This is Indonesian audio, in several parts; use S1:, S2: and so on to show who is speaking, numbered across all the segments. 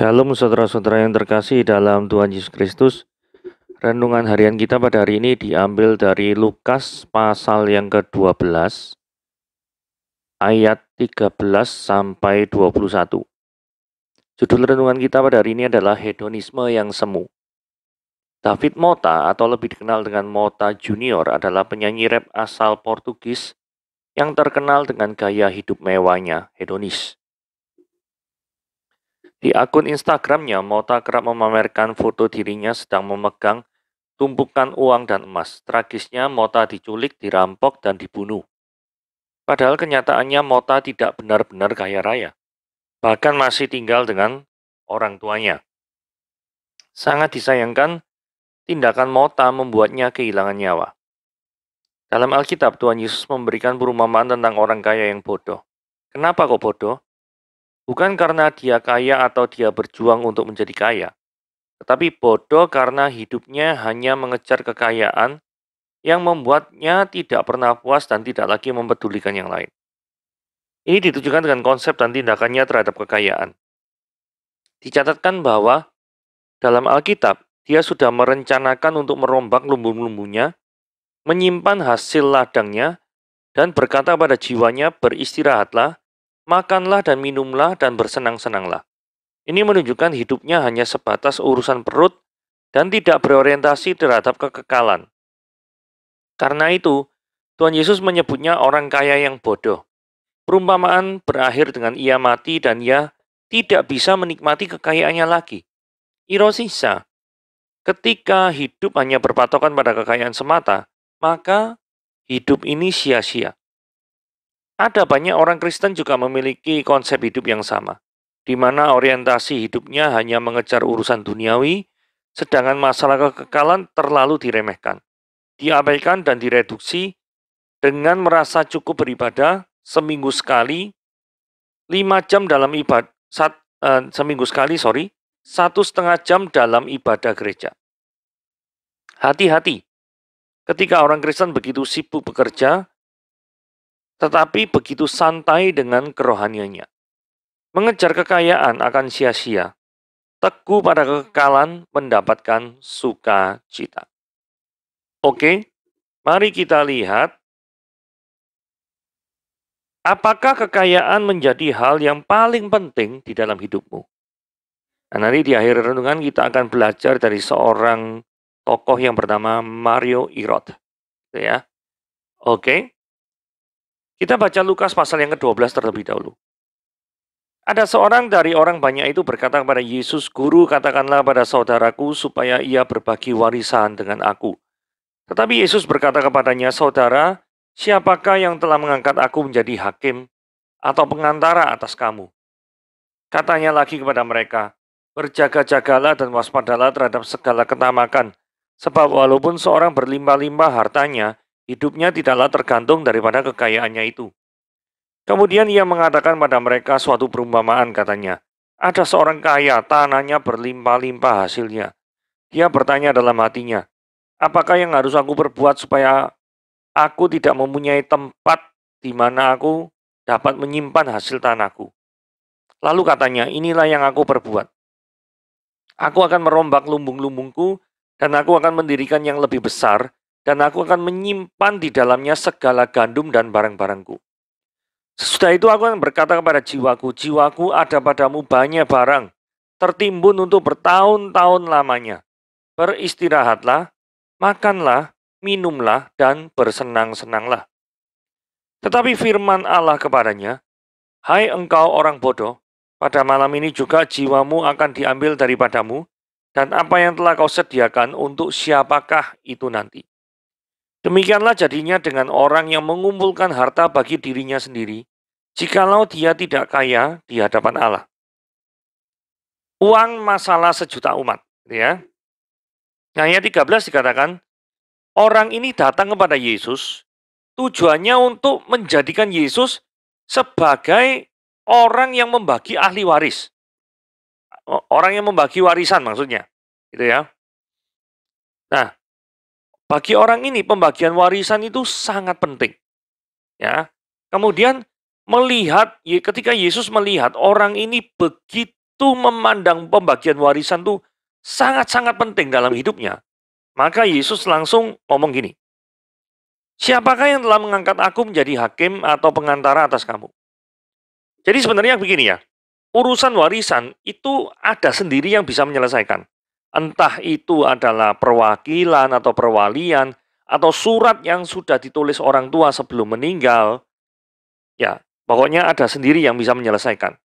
S1: Shalom saudara-saudara yang terkasih dalam Tuhan Yesus Kristus. Renungan harian kita pada hari ini diambil dari Lukas pasal yang ke-12 ayat 13 sampai 21. Judul renungan kita pada hari ini adalah hedonisme yang semu. David Mota atau lebih dikenal dengan Mota Junior adalah penyanyi rap asal Portugis yang terkenal dengan gaya hidup mewahnya, hedonis. Di akun Instagramnya, Mota kerap memamerkan foto dirinya sedang memegang tumpukan uang dan emas. Tragisnya, Mota diculik, dirampok, dan dibunuh. Padahal kenyataannya Mota tidak benar-benar kaya raya. Bahkan masih tinggal dengan orang tuanya. Sangat disayangkan, tindakan Mota membuatnya kehilangan nyawa. Dalam Alkitab, Tuhan Yesus memberikan perumpamaan tentang orang kaya yang bodoh. Kenapa kok bodoh? Bukan karena dia kaya atau dia berjuang untuk menjadi kaya, tetapi bodoh karena hidupnya hanya mengejar kekayaan yang membuatnya tidak pernah puas dan tidak lagi mempedulikan yang lain. Ini ditujukan dengan konsep dan tindakannya terhadap kekayaan. Dicatatkan bahwa dalam Alkitab, dia sudah merencanakan untuk merombak lumbung-lumbungnya, menyimpan hasil ladangnya, dan berkata pada jiwanya, beristirahatlah, makanlah dan minumlah dan bersenang-senanglah. Ini menunjukkan hidupnya hanya sebatas urusan perut dan tidak berorientasi terhadap kekekalan. Karena itu, Tuhan Yesus menyebutnya orang kaya yang bodoh. Perumpamaan berakhir dengan ia mati dan ia tidak bisa menikmati kekayaannya lagi. Ironisnya, ketika hidup hanya berpatokan pada kekayaan semata, maka hidup ini sia-sia. Ada banyak orang Kristen juga memiliki konsep hidup yang sama, di mana orientasi hidupnya hanya mengejar urusan duniawi, sedangkan masalah kekekalan terlalu diremehkan, diabaikan dan direduksi dengan merasa cukup beribadah seminggu sekali, 5 jam dalam ibadah, seminggu sekali, 1,5 jam dalam ibadah gereja. Hati-hati, ketika orang Kristen begitu sibuk bekerja, tetapi begitu santai dengan kerohaniannya. Mengejar kekayaan akan sia-sia. Teguh pada kekekalan mendapatkan sukacita. Oke, mari kita lihat apakah kekayaan menjadi hal yang paling penting di dalam hidupmu. Nah, nanti di akhir renungan kita akan belajar dari seorang tokoh yang bernama Mario Irot. Ya. Oke. Kita baca Lukas pasal yang ke-12 terlebih dahulu. Ada seorang dari orang banyak itu berkata kepada Yesus, "Guru, katakanlah pada saudaraku supaya ia berbagi warisan dengan aku." Tetapi Yesus berkata kepadanya, "Saudara, siapakah yang telah mengangkat aku menjadi hakim atau pengantara atas kamu?" Katanya lagi kepada mereka, "Berjaga-jagalah dan waspadalah terhadap segala ketamakan, sebab walaupun seorang berlimpah-limpah hartanya, hidupnya tidaklah tergantung daripada kekayaannya itu." Kemudian ia mengatakan pada mereka suatu perumpamaan, katanya, "Ada seorang kaya, tanahnya berlimpah-limpah hasilnya. Dia bertanya dalam hatinya, apakah yang harus aku perbuat supaya aku tidak mempunyai tempat di mana aku dapat menyimpan hasil tanahku?" Lalu katanya, "Inilah yang aku perbuat. Aku akan merombak lumbung-lumbungku, dan aku akan mendirikan yang lebih besar, dan aku akan menyimpan di dalamnya segala gandum dan barang-barangku. Sesudah itu aku akan berkata kepada jiwaku, jiwaku ada padamu banyak barang, tertimbun untuk bertahun-tahun lamanya. Beristirahatlah, makanlah, minumlah, dan bersenang-senanglah." Tetapi firman Allah kepadanya, "Hai engkau orang bodoh, pada malam ini juga jiwamu akan diambil daripadamu, dan apa yang telah kau sediakan untuk siapakah itu nanti?" Demikianlah jadinya dengan orang yang mengumpulkan harta bagi dirinya sendiri, jikalau dia tidak kaya di hadapan Allah. Uang masalah sejuta umat. Ya. Nah, ayat 13 dikatakan, orang ini datang kepada Yesus, tujuannya untuk menjadikan Yesus sebagai orang yang membagi ahli waris. Orang yang membagi warisan maksudnya. Gitu ya. Nah, bagi orang ini pembagian warisan itu sangat penting. Ya. Kemudian ketika Yesus melihat orang ini begitu begitu memandang pembagian warisan tuh sangat-sangat penting dalam hidupnya, maka Yesus langsung ngomong gini, siapakah yang telah mengangkat aku menjadi hakim atau pengantara atas kamu? Jadi sebenarnya begini ya, urusan warisan itu ada sendiri yang bisa menyelesaikan. Entah itu adalah perwakilan atau perwalian, atau surat yang sudah ditulis orang tua sebelum meninggal. Ya, pokoknya ada sendiri yang bisa menyelesaikan.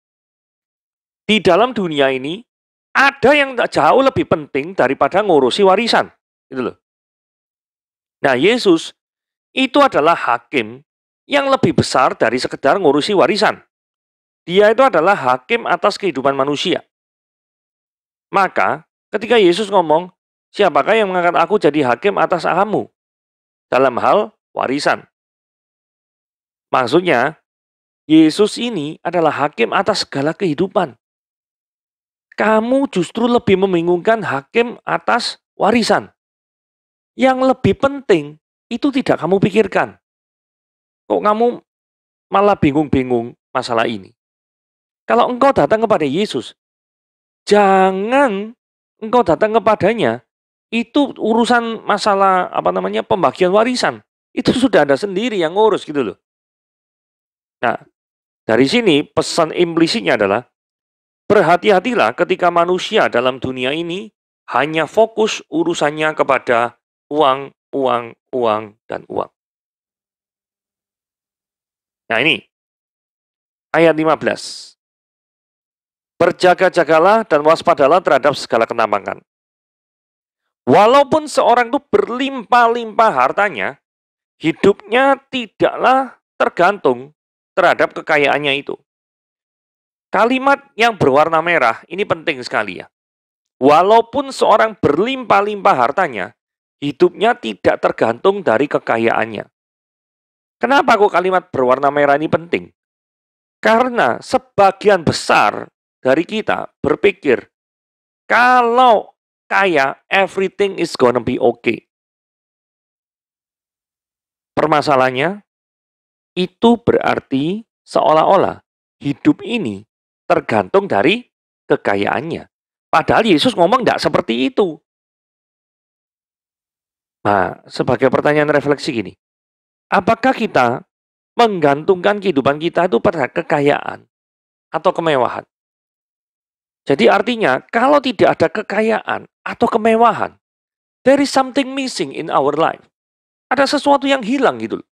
S1: Di dalam dunia ini, ada yang jauh lebih penting daripada ngurusi warisan. Gitu loh. Nah, Yesus itu adalah hakim yang lebih besar dari sekedar ngurusi warisan. Dia itu adalah hakim atas kehidupan manusia. Maka, ketika Yesus ngomong, siapakah yang mengangkat aku jadi hakim atas kamu? Dalam hal warisan. Maksudnya, Yesus ini adalah hakim atas segala kehidupan. Kamu justru lebih membingungkan hakim atas warisan. Yang lebih penting, itu tidak kamu pikirkan. Kok kamu malah bingung-bingung masalah ini? Kalau engkau datang kepada Yesus, jangan engkau datang kepadanya, itu urusan masalah pembagian warisan. Itu sudah ada sendiri yang ngurus gitu loh. Nah, dari sini pesan implisitnya adalah berhati-hatilah ketika manusia dalam dunia ini hanya fokus urusannya kepada uang, uang, uang, dan uang. Nah ini, ayat 15. Berjaga-jagalah dan waspadalah terhadap segala kenampakan. Walaupun seorang itu berlimpah-limpah hartanya, hidupnya tidaklah tergantung terhadap kekayaannya itu. Kalimat yang berwarna merah ini penting sekali ya. Walaupun seorang berlimpah-limpah hartanya, hidupnya tidak tergantung dari kekayaannya. Kenapa kok kalimat berwarna merah ini penting? Karena sebagian besar dari kita berpikir, kalau kaya, everything is gonna be okay. Permasalahannya, itu berarti seolah-olah hidup ini tergantung dari kekayaannya. Padahal Yesus ngomong tidak seperti itu. Nah, sebagai pertanyaan refleksi gini, apakah kita menggantungkan kehidupan kita itu pada kekayaan atau kemewahan? Jadi artinya, kalau tidak ada kekayaan atau kemewahan, there is something missing in our life. Ada sesuatu yang hilang gitu.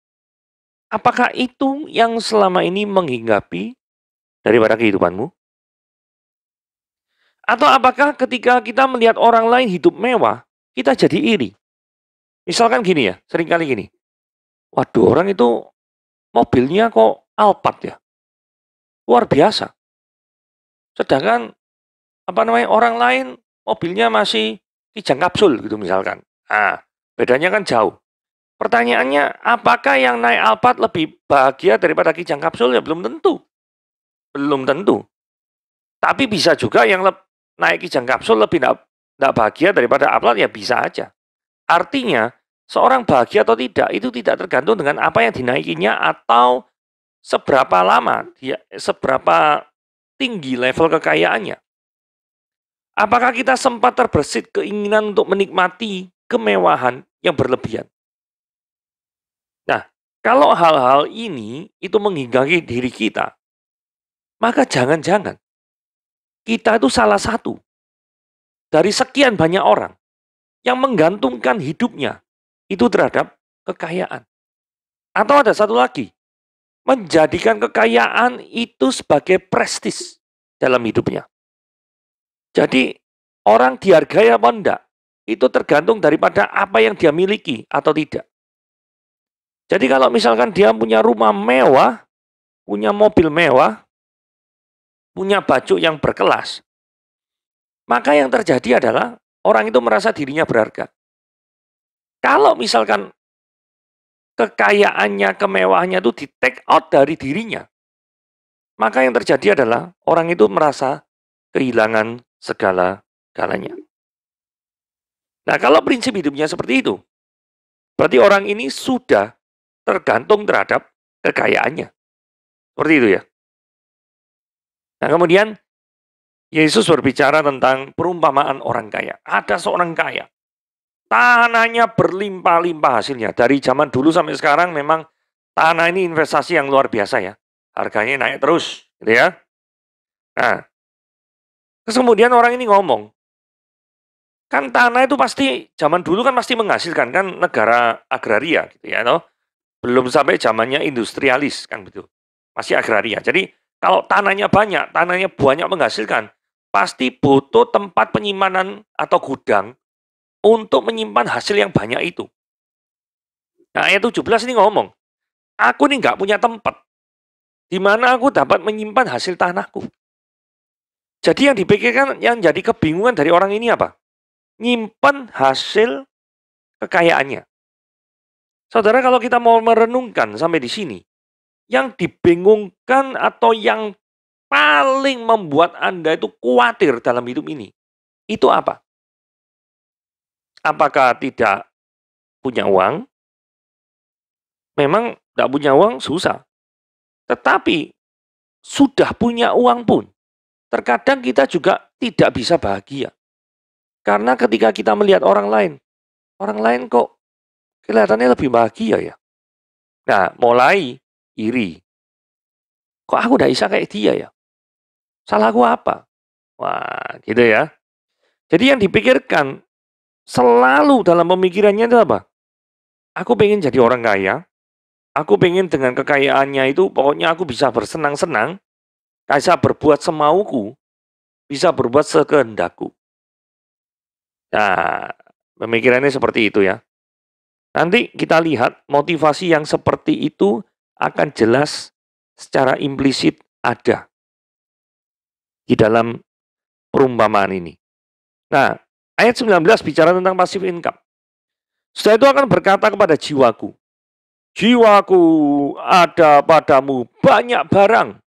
S1: Apakah itu yang selama ini menghinggapi daripada kehidupanmu? Atau apakah ketika kita melihat orang lain hidup mewah, kita jadi iri? Misalkan gini ya, seringkali gini. Waduh, orang itu mobilnya kok Alphard ya? Luar biasa. Sedangkan orang lain mobilnya masih Kijang Kapsul gitu misalkan. Nah, bedanya kan jauh. Pertanyaannya, apakah yang naik Alphard lebih bahagia daripada Kijang Kapsul? Ya belum tentu. Belum tentu. Tapi bisa juga yang naik Kijang Kapsul lebih tidak bahagia daripada Alphard, ya bisa aja. Artinya, seorang bahagia atau tidak, itu tidak tergantung dengan apa yang dinaikinya atau seberapa lama, seberapa tinggi level kekayaannya. Apakah kita sempat terbersit keinginan untuk menikmati kemewahan yang berlebihan? Nah, kalau hal-hal ini itu menghinggapi diri kita, maka jangan-jangan kita itu salah satu dari sekian banyak orang yang menggantungkan hidupnya itu terhadap kekayaan. Atau ada satu lagi, menjadikan kekayaan itu sebagai prestis dalam hidupnya. Jadi orang dihargai apa enggak, itu tergantung daripada apa yang dia miliki atau tidak. Jadi kalau misalkan dia punya rumah mewah, punya mobil mewah, punya baju yang berkelas, maka yang terjadi adalah orang itu merasa dirinya berharga. Kalau misalkan kekayaannya, kemewahannya itu di-take out dari dirinya, maka yang terjadi adalah orang itu merasa kehilangan segala-galanya. Nah, kalau prinsip hidupnya seperti itu, berarti orang ini sudah tergantung terhadap kekayaannya. Seperti itu ya. Nah, kemudian Yesus berbicara tentang perumpamaan orang kaya. Ada seorang kaya, tanahnya berlimpah-limpah hasilnya. Dari zaman dulu sampai sekarang memang tanah ini investasi yang luar biasa ya. Harganya naik terus, gitu ya. Nah, terus kemudian orang ini ngomong, kan tanah itu pasti zaman dulu kan pasti menghasilkan, kan negara agraria gitu ya, toh. Belum sampai zamannya industrialis kan betul. Masih agraria. Jadi kalau tanahnya banyak menghasilkan, pasti butuh tempat penyimpanan atau gudang untuk menyimpan hasil yang banyak itu. Nah, ayat 17 ini ngomong, aku ini nggak punya tempat di mana aku dapat menyimpan hasil tanahku. Jadi yang dipikirkan, yang jadi kebingungan dari orang ini apa? Nyimpan hasil kekayaannya. Saudara, kalau kita mau merenungkan sampai di sini, yang dibingungkan atau yang paling membuat Anda itu khawatir dalam hidup ini, itu apa? Apakah tidak punya uang? Memang tidak punya uang susah. Tetapi sudah punya uang pun, terkadang kita juga tidak bisa bahagia. Karena ketika kita melihat orang lain kok kelihatannya lebih bahagia ya. Nah, mulai iri. Kok aku tidak bisa kayak dia ya? Salahku apa? Wah, gitu ya. Jadi yang dipikirkan selalu dalam pemikirannya itu apa? Aku pengen jadi orang kaya. Aku pengen dengan kekayaannya itu pokoknya aku bisa bersenang-senang. Bisa berbuat semauku. Bisa berbuat sekehendakku. Nah, pemikirannya seperti itu ya. Nanti kita lihat motivasi yang seperti itu akan jelas secara implisit ada di dalam perumpamaan ini. Nah, ayat 19 bicara tentang passive income. Setelah itu akan berkata kepada jiwaku, jiwaku, ada padamu banyak barang,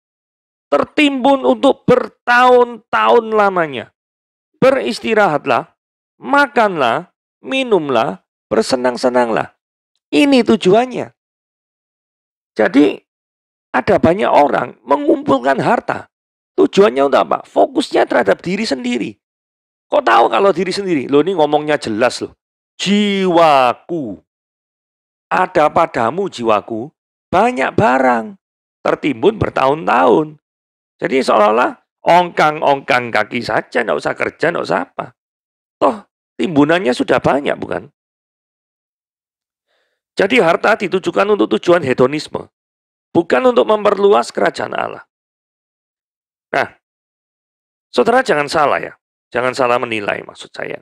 S1: tertimbun untuk bertahun-tahun lamanya. Beristirahatlah, makanlah, minumlah, bersenang-senanglah. Ini tujuannya. Jadi, ada banyak orang mengumpulkan harta. Tujuannya untuk apa? Fokusnya terhadap diri sendiri. Kok tahu kalau diri sendiri? Loh, ini ngomongnya jelas loh. Jiwaku. Ada padamu jiwaku banyak barang. Tertimbun bertahun-tahun. Jadi seolah-olah ongkang-ongkang kaki saja, nggak usah kerja, nggak usah apa. Toh, timbunannya sudah banyak, bukan? Jadi harta ditujukan untuk tujuan hedonisme. Bukan untuk memperluas kerajaan Allah. Nah, saudara jangan salah ya. Jangan salah menilai maksud saya.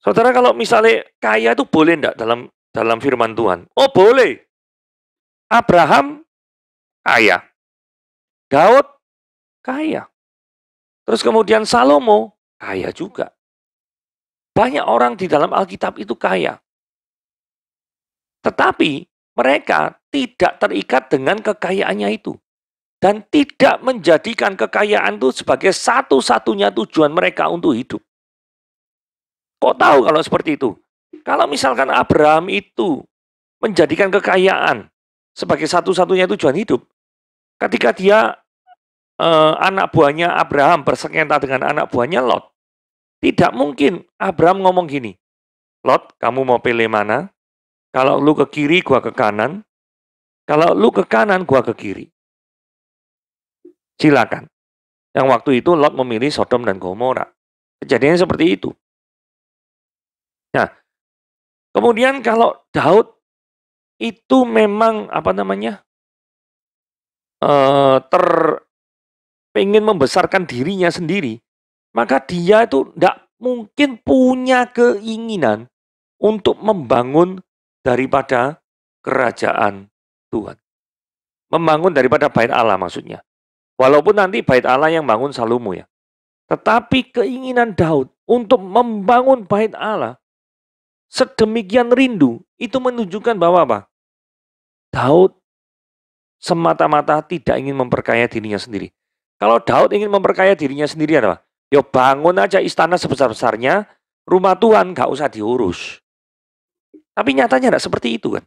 S1: Saudara kalau misalnya kaya itu boleh enggak dalam firman Tuhan? Oh boleh. Abraham kaya. Daud kaya. Terus kemudian Salomo kaya juga. Banyak orang di dalam Alkitab itu kaya. Tetapi mereka tidak terikat dengan kekayaannya itu. Dan tidak menjadikan kekayaan itu sebagai satu-satunya tujuan mereka untuk hidup. Kok tahu kalau seperti itu? Kalau misalkan Abraham itu menjadikan kekayaan sebagai satu-satunya tujuan hidup, ketika dia anak buahnya Abraham bersengketa dengan anak buahnya Lot, tidak mungkin Abraham ngomong gini, Lot, kamu mau pilih mana? Kalau lu ke kiri, gua ke kanan. Kalau lu ke kanan, gua ke kiri. Silakan. Yang waktu itu Lot memilih Sodom dan Gomora. Kejadiannya seperti itu. Nah, kemudian kalau Daud itu memang pengen membesarkan dirinya sendiri, maka dia itu tidak mungkin punya keinginan untuk membangun daripada kerajaan Tuhan. Membangun daripada bait Allah maksudnya. Walaupun nanti bait Allah yang bangun Salomo ya. Tetapi keinginan Daud untuk membangun bait Allah sedemikian rindu, itu menunjukkan bahwa apa? Daud semata-mata tidak ingin memperkaya dirinya sendiri. Kalau Daud ingin memperkaya dirinya sendiri apa? Ya bangun aja istana sebesar-besarnya, rumah Tuhan gak usah diurus. Tapi nyatanya tidak seperti itu kan.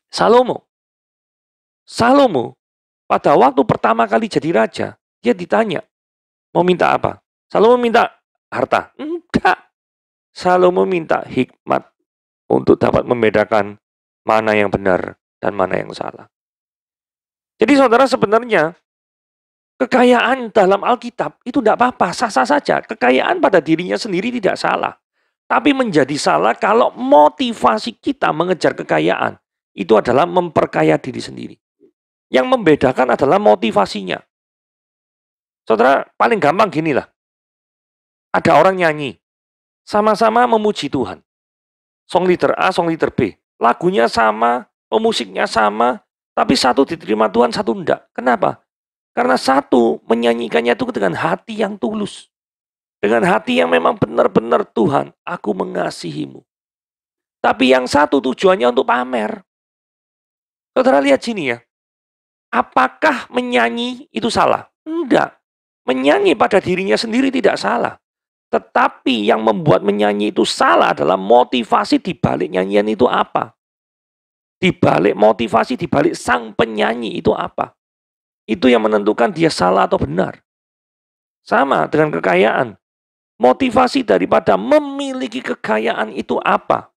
S1: Salomo pada waktu pertama kali jadi raja, dia ditanya, mau minta apa? Salomo minta harta? Enggak. Salomo minta hikmat untuk dapat membedakan mana yang benar dan mana yang salah. Jadi saudara, sebenarnya kekayaan dalam Alkitab itu tidak apa-apa, sah-sah saja. Kekayaan pada dirinya sendiri tidak salah. Tapi menjadi salah kalau motivasi kita mengejar kekayaan itu adalah memperkaya diri sendiri. Yang membedakan adalah motivasinya. Saudara, paling gampang ginilah. Ada orang nyanyi, sama-sama memuji Tuhan. Song leader A, song leader B. Lagunya sama, pemusiknya sama, tapi satu diterima Tuhan, satu enggak. Kenapa? Karena satu menyanyikannya itu dengan hati yang tulus. Dengan hati yang memang benar-benar, Tuhan, aku mengasihimu. Tapi yang satu tujuannya untuk pamer. Saudara lihat sini ya. Apakah menyanyi itu salah? Enggak. Menyanyi pada dirinya sendiri tidak salah. Tetapi yang membuat menyanyi itu salah adalah motivasi di balik nyanyian itu apa? Di balik motivasi, di balik sang penyanyi itu apa? Itu yang menentukan dia salah atau benar. Sama dengan kekayaan. Motivasi daripada memiliki kekayaan itu apa?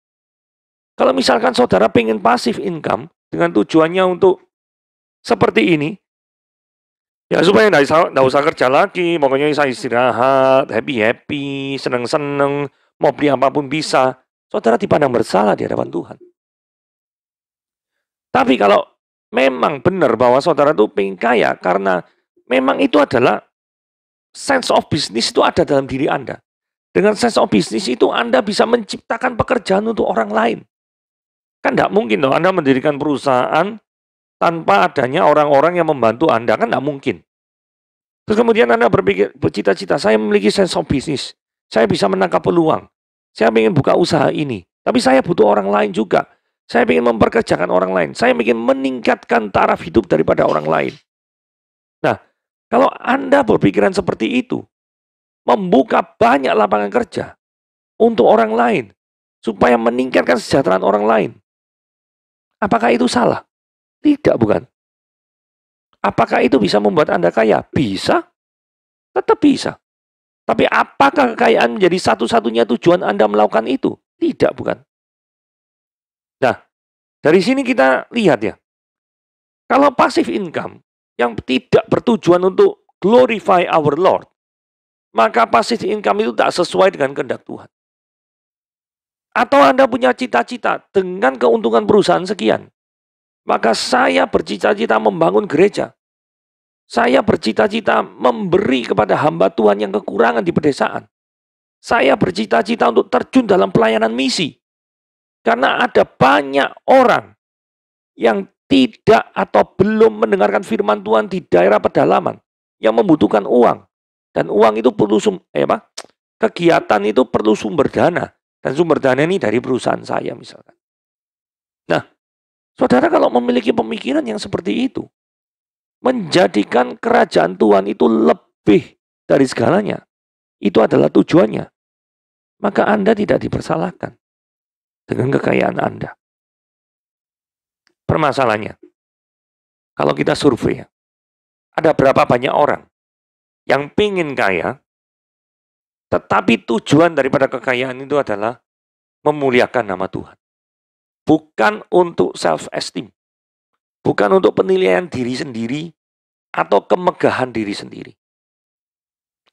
S1: Kalau misalkan saudara pengen passive income dengan tujuannya untuk seperti ini, ya supaya nggak usah kerja lagi, pokoknya bisa istirahat, happy-happy, seneng-seneng, mau beli apapun bisa. Saudara dipandang bersalah di hadapan Tuhan. Tapi kalau memang benar bahwa saudara itu pengen kaya, karena memang itu adalah sense of business itu ada dalam diri Anda. Dengan sense of business itu Anda bisa menciptakan pekerjaan untuk orang lain. Kan tidak mungkin dong Anda mendirikan perusahaan tanpa adanya orang-orang yang membantu Anda, kan tidak mungkin. Terus kemudian Anda bercita-cita, saya memiliki sense of business. Saya bisa menangkap peluang. Saya ingin buka usaha ini. Tapi saya butuh orang lain juga. Saya ingin memperkerjakan orang lain. Saya ingin meningkatkan taraf hidup daripada orang lain. Nah, kalau Anda berpikiran seperti itu, membuka banyak lapangan kerja untuk orang lain, supaya meningkatkan kesejahteraan orang lain. Apakah itu salah? Tidak, bukan. Apakah itu bisa membuat Anda kaya? Bisa. Tetap bisa. Tapi apakah kekayaan menjadi satu-satunya tujuan Anda melakukan itu? Tidak, bukan. Nah, dari sini kita lihat ya. Kalau passive income yang tidak bertujuan untuk glorify our Lord, maka passive income itu tak sesuai dengan kehendak Tuhan. Atau Anda punya cita-cita dengan keuntungan perusahaan sekian, maka saya bercita-cita membangun gereja. Saya bercita-cita memberi kepada hamba Tuhan yang kekurangan di pedesaan. Saya bercita-cita untuk terjun dalam pelayanan misi. Karena ada banyak orang yang tidak atau belum mendengarkan firman Tuhan di daerah pedalaman yang membutuhkan uang. Dan uang itu perlu kegiatan itu perlu sumber dana. Dan sumber dana ini dari perusahaan saya misalkan. Nah, saudara kalau memiliki pemikiran yang seperti itu, menjadikan kerajaan Tuhan itu lebih dari segalanya, itu adalah tujuannya, maka Anda tidak dipersalahkan dengan kekayaan Anda. Permasalahannya, kalau kita survei, ada berapa banyak orang yang pengen kaya, tetapi tujuan daripada kekayaan itu adalah memuliakan nama Tuhan. Bukan untuk self-esteem. Bukan untuk penilaian diri sendiri atau kemegahan diri sendiri.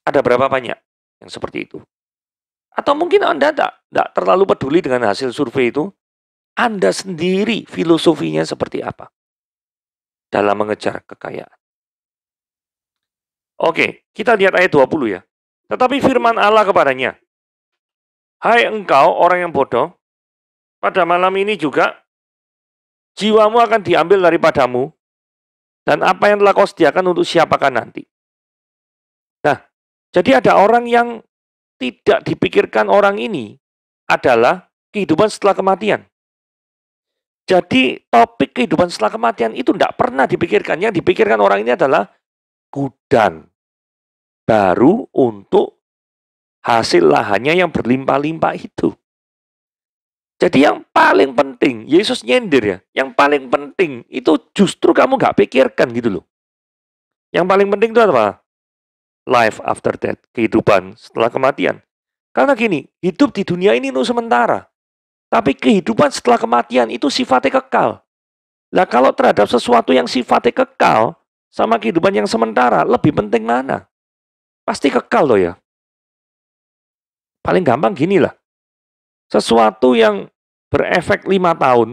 S1: Ada berapa banyak yang seperti itu? Atau mungkin Anda tidak terlalu peduli dengan hasil survei itu. Anda sendiri filosofinya seperti apa dalam mengejar kekayaan. Oke, kita lihat ayat 20 ya. Tetapi firman Allah kepadanya, hai engkau orang yang bodoh, pada malam ini juga jiwamu akan diambil daripadamu, dan apa yang telah kau sediakan untuk siapakah nanti. Nah, jadi ada orang yang tidak dipikirkan orang ini adalah kehidupan setelah kematian. Jadi topik kehidupan setelah kematian itu tidak pernah dipikirkan. Yang dipikirkan orang ini adalah gudang baru untuk hasil lahannya yang berlimpah-limpah itu. Jadi yang paling penting, Yesus nyindir ya, yang paling penting itu justru kamu nggak pikirkan gitu loh. Yang paling penting itu apa? life after death, kehidupan setelah kematian. Karena gini, hidup di dunia ini untuk sementara. Tapi kehidupan setelah kematian itu sifatnya kekal. Nah, kalau terhadap sesuatu yang sifatnya kekal sama kehidupan yang sementara, lebih penting mana? Pasti kekal loh ya. Paling gampang gini lah. Sesuatu yang berefek 5 tahun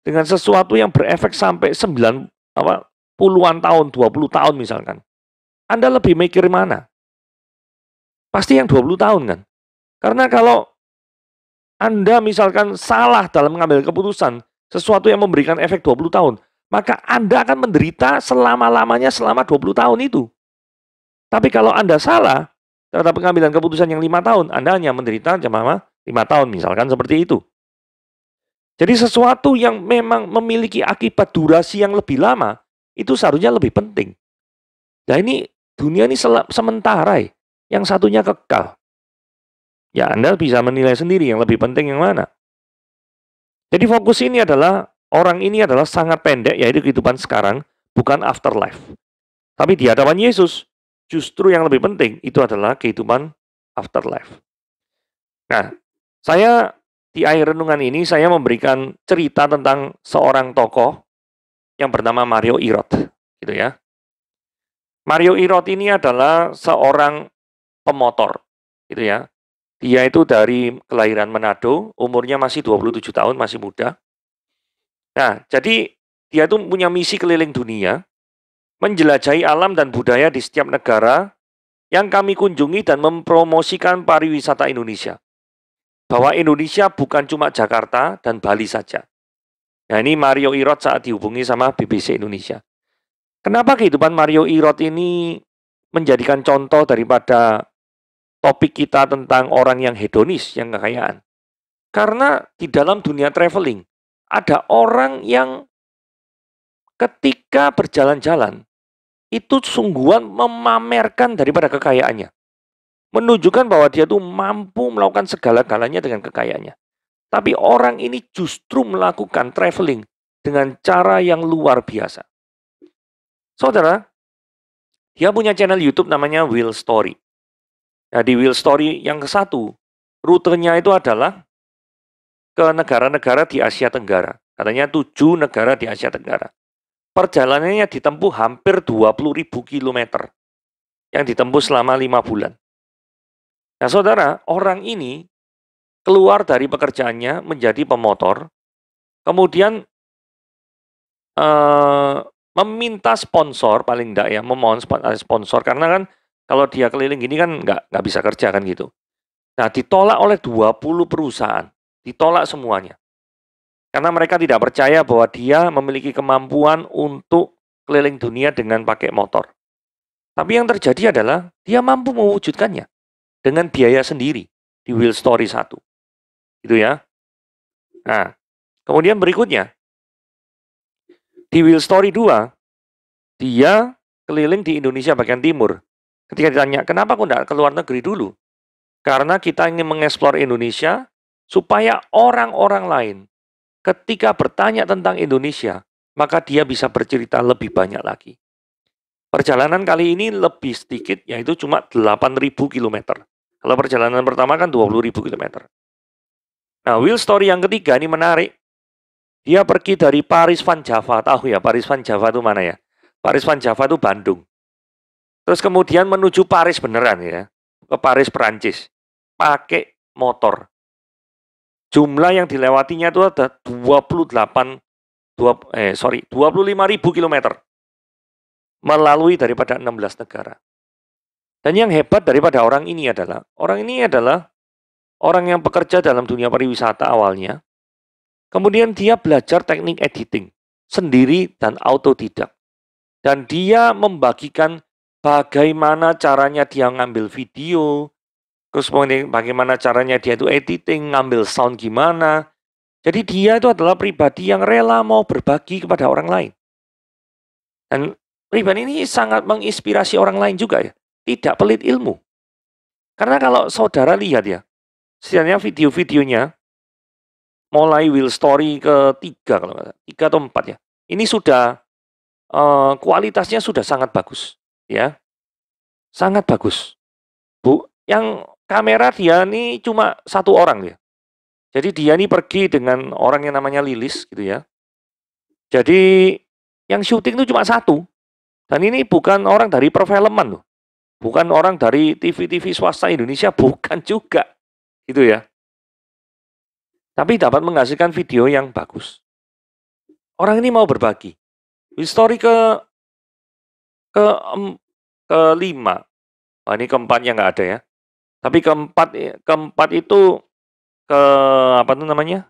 S1: dengan sesuatu yang berefek sampai 9 puluhan tahun, 20 tahun misalkan. Anda lebih mikir mana? Pasti yang 20 tahun kan? Karena kalau Anda misalkan salah dalam mengambil keputusan, sesuatu yang memberikan efek 20 tahun, maka Anda akan menderita selama-lamanya selama 20 tahun itu. Tapi kalau Anda salah terhadap pengambilan keputusan yang 5 tahun, Anda hanya menderita cuma 5 tahun, misalkan seperti itu. Jadi sesuatu yang memang memiliki akibat durasi yang lebih lama, itu seharusnya lebih penting. Nah ini, dunia ini sementara, yang satunya kekal. Ya Anda bisa menilai sendiri yang lebih penting yang mana. Jadi fokus ini adalah, orang ini adalah sangat pendek, yaitu kehidupan sekarang, bukan afterlife. Tapi di hadapan Yesus, justru yang lebih penting itu adalah kehidupan afterlife. Nah, saya di akhir renungan ini saya memberikan cerita tentang seorang tokoh yang bernama Mario Irot, gitu ya. Mario Irot ini adalah seorang pemotor, gitu ya. Dia itu dari kelahiran Manado, umurnya masih 27 tahun, masih muda. Nah, jadi dia itu punya misi keliling dunia, menjelajahi alam dan budaya di setiap negara yang kami kunjungi dan mempromosikan pariwisata Indonesia. Bahwa Indonesia bukan cuma Jakarta dan Bali saja. Nah ini Mario Irot saat dihubungi sama BBC Indonesia. Kenapa kehidupan Mario Irot ini menjadikan contoh daripada topik kita tentang orang yang hedonis, yang kekayaan? Karena di dalam dunia traveling, ada orang yang ketika berjalan-jalan, itu sungguhan memamerkan daripada kekayaannya. Menunjukkan bahwa dia tuh mampu melakukan segala-galanya dengan kekayaannya. Tapi orang ini justru melakukan traveling dengan cara yang luar biasa. Saudara, dia punya channel YouTube namanya Will Story. Nah, di Will Story yang ke-1, rutenya itu adalah ke negara-negara di Asia Tenggara. Katanya 7 negara di Asia Tenggara. Perjalanannya ditempuh hampir 20.000 kilometer yang ditempuh selama 5 bulan. Nah, saudara, orang ini keluar dari pekerjaannya menjadi pemotor, kemudian meminta sponsor, paling enggak ya, memohon sponsor, karena kan kalau dia keliling gini kan nggak bisa kerja kan gitu. Nah, ditolak oleh 20 perusahaan, ditolak semuanya. Karena mereka tidak percaya bahwa dia memiliki kemampuan untuk keliling dunia dengan pakai motor. Tapi yang terjadi adalah dia mampu mewujudkannya dengan biaya sendiri di Will Story 1. Gitu ya. Nah, kemudian berikutnya di Will Story 2, dia keliling di Indonesia bagian timur. Ketika ditanya, kenapa kok enggak ke luar negeri dulu? Karena kita ingin mengeksplor Indonesia supaya orang-orang lain ketika bertanya tentang Indonesia, maka dia bisa bercerita lebih banyak lagi. Perjalanan kali ini lebih sedikit, yaitu cuma 8.000 km. Kalau perjalanan pertama kan 20.000 km. Nah, Will Story yang ketiga ini menarik. Dia pergi dari Paris Van Java. Tahu ya, Paris Van Java itu mana ya? Paris Van Java itu Bandung. Terus kemudian menuju Paris beneran ya. Ke Paris, Perancis. Pakai motor. Jumlah yang dilewatinya itu ada 25.000 km. Melalui daripada 16 negara. Dan yang hebat daripada orang ini adalah orang yang bekerja dalam dunia pariwisata awalnya. Kemudian dia belajar teknik editing sendiri dan autodidak. Dan dia membagikan bagaimana caranya dia ngambil video, terus bagaimana caranya dia itu editing, ngambil sound gimana. Jadi dia itu adalah pribadi yang rela mau berbagi kepada orang lain. Dan pribadi ini sangat menginspirasi orang lain juga ya. Tidak pelit ilmu. Karena kalau saudara lihat ya, sebenarnya video-videonya, mulai Will Story ke-3 kalau nggak salah, 3 atau 4 ya. Ini sudah kualitasnya sudah sangat bagus, ya. Sangat bagus. Yang kamera dia ini cuma satu orang ya. Jadi dia ini pergi dengan orang yang namanya Lilis gitu ya. Jadi yang syuting itu cuma satu. Dan ini bukan orang dari perfilman loh. Bukan orang dari TV-TV swasta Indonesia, bukan juga. Gitu ya. Tapi dapat menghasilkan video yang bagus. Orang ini mau berbagi. Story kelima. Wah, ini keempatnya nggak ada ya. Tapi keempat itu ke apa tuh namanya?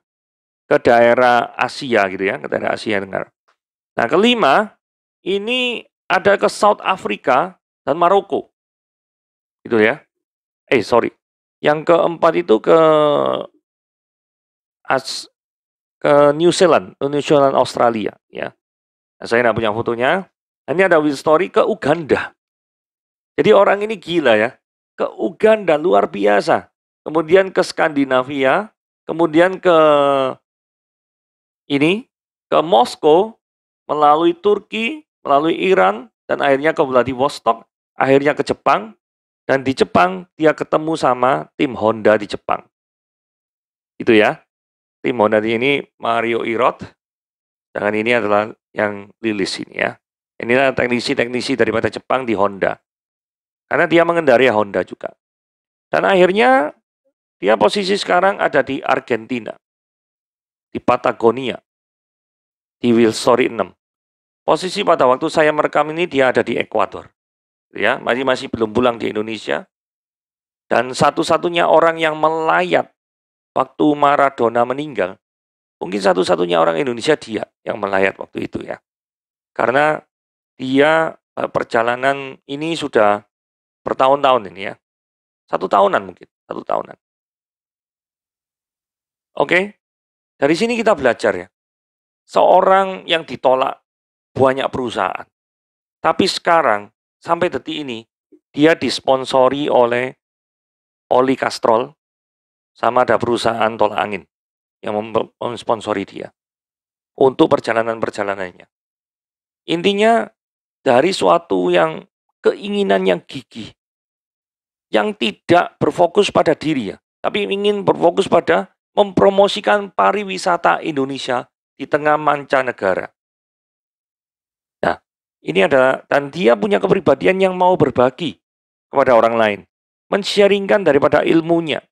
S1: Ke daerah Asia gitu ya, ke daerah Asia Tenggara. Nah, kelima ini ada ke South Africa dan Maroko. Gitu ya. Sorry. Yang keempat itu ke New Zealand, Australia ya. Nah, saya nggak punya fotonya. Ini ada story ke Uganda. Jadi orang ini gila ya. Ke Uganda luar biasa. Kemudian ke Skandinavia, kemudian ke Moskow, melalui Turki, melalui Iran, dan akhirnya ke Vladivostok, akhirnya ke Jepang, dan di Jepang dia ketemu sama tim Honda di Jepang. Itu ya. Tim Honda ini Mario Irot, dan ini adalah yang Lilis ini ya. Inilah teknisi-teknisi daripada Jepang di Honda. Karena dia mengendarai Honda juga. Dan akhirnya dia posisi sekarang ada di Argentina. Di Patagonia. Di Wilsori 6. Posisi pada waktu saya merekam ini dia ada di Ekuador. Ya, masih belum pulang di Indonesia. Dan satu-satunya orang yang melayat waktu Maradona meninggal, mungkin satu-satunya orang Indonesia dia yang melayat waktu itu ya. Karena dia perjalanan ini sudah bertahun-tahun ini ya. 1 tahunan mungkin, 1 tahunan. Oke, dari sini kita belajar ya. Seorang yang ditolak banyak perusahaan. Tapi sekarang, sampai detik ini, dia disponsori oleh Oli Castrol, sama ada perusahaan tolak angin yang memsponsori dia untuk perjalanan-perjalanannya. Intinya dari suatu yang keinginan yang gigih, yang tidak berfokus pada diri ya, tapi ingin berfokus pada mempromosikan pariwisata Indonesia di tengah mancanegara. Nah, ini ada, dan dia punya kepribadian yang mau berbagi kepada orang lain, men-sharingkan daripada ilmunya,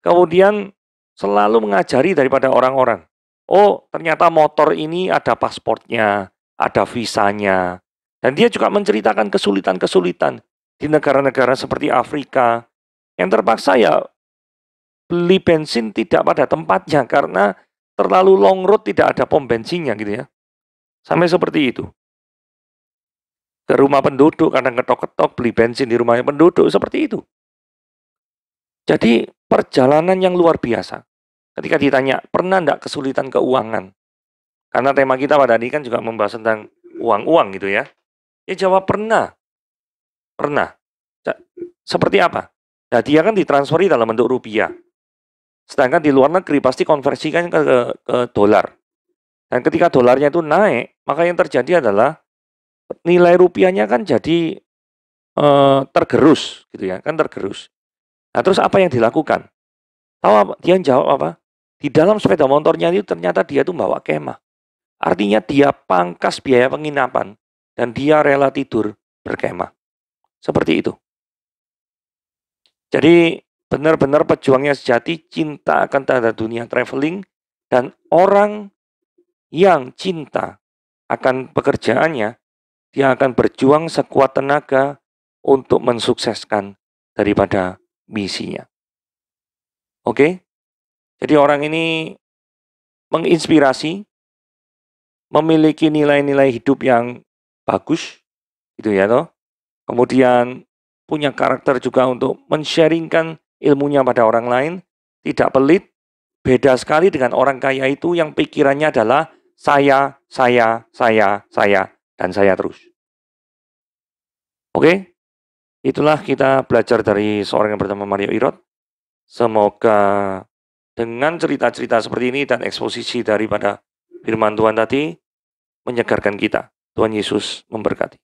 S1: kemudian selalu mengajari daripada orang-orang. Oh, ternyata motor ini ada pasportnya, ada visanya. Dan dia juga menceritakan kesulitan-kesulitan di negara-negara seperti Afrika, yang terpaksa ya beli bensin tidak pada tempatnya karena terlalu long road, tidak ada pom bensinnya gitu ya. Sampai seperti itu. Ke rumah penduduk, kadang ketok-ketok beli bensin di rumahnya penduduk, seperti itu. Jadi perjalanan yang luar biasa. Ketika ditanya, pernah enggak kesulitan keuangan? Karena tema kita pada ini kan juga membahas tentang uang-uang gitu ya. Dia jawab pernah. Pernah. Seperti apa? Nah, dia kan ditransferi dalam bentuk rupiah. Sedangkan di luar negeri pasti konversikan ke dolar. Dan ketika dolarnya itu naik, maka yang terjadi adalah nilai rupiahnya kan jadi tergerus gitu ya, kan tergerus. Nah, terus apa yang dilakukan? Tahu apa? Dia jawab apa? Di dalam sepeda motornya itu ternyata dia tuh bawa kemah. Artinya dia pangkas biaya penginapan dan dia rela tidur berkemah. Seperti itu. Jadi benar-benar pejuangnya sejati, cinta akan tanda dunia traveling, dan orang yang cinta akan pekerjaannya, dia akan berjuang sekuat tenaga untuk mensukseskan daripada misinya. Oke? Jadi orang ini menginspirasi, memiliki nilai-nilai hidup yang bagus, gitu ya toh. Kemudian punya karakter juga untuk men-sharingkan ilmunya pada orang lain, tidak pelit, beda sekali dengan orang kaya itu yang pikirannya adalah saya, dan saya terus. Oke? Itulah kita belajar dari seorang yang bernama Mario Irot. Semoga dengan cerita-cerita seperti ini dan eksposisi daripada firman Tuhan tadi menyegarkan kita. Tuhan Yesus memberkati.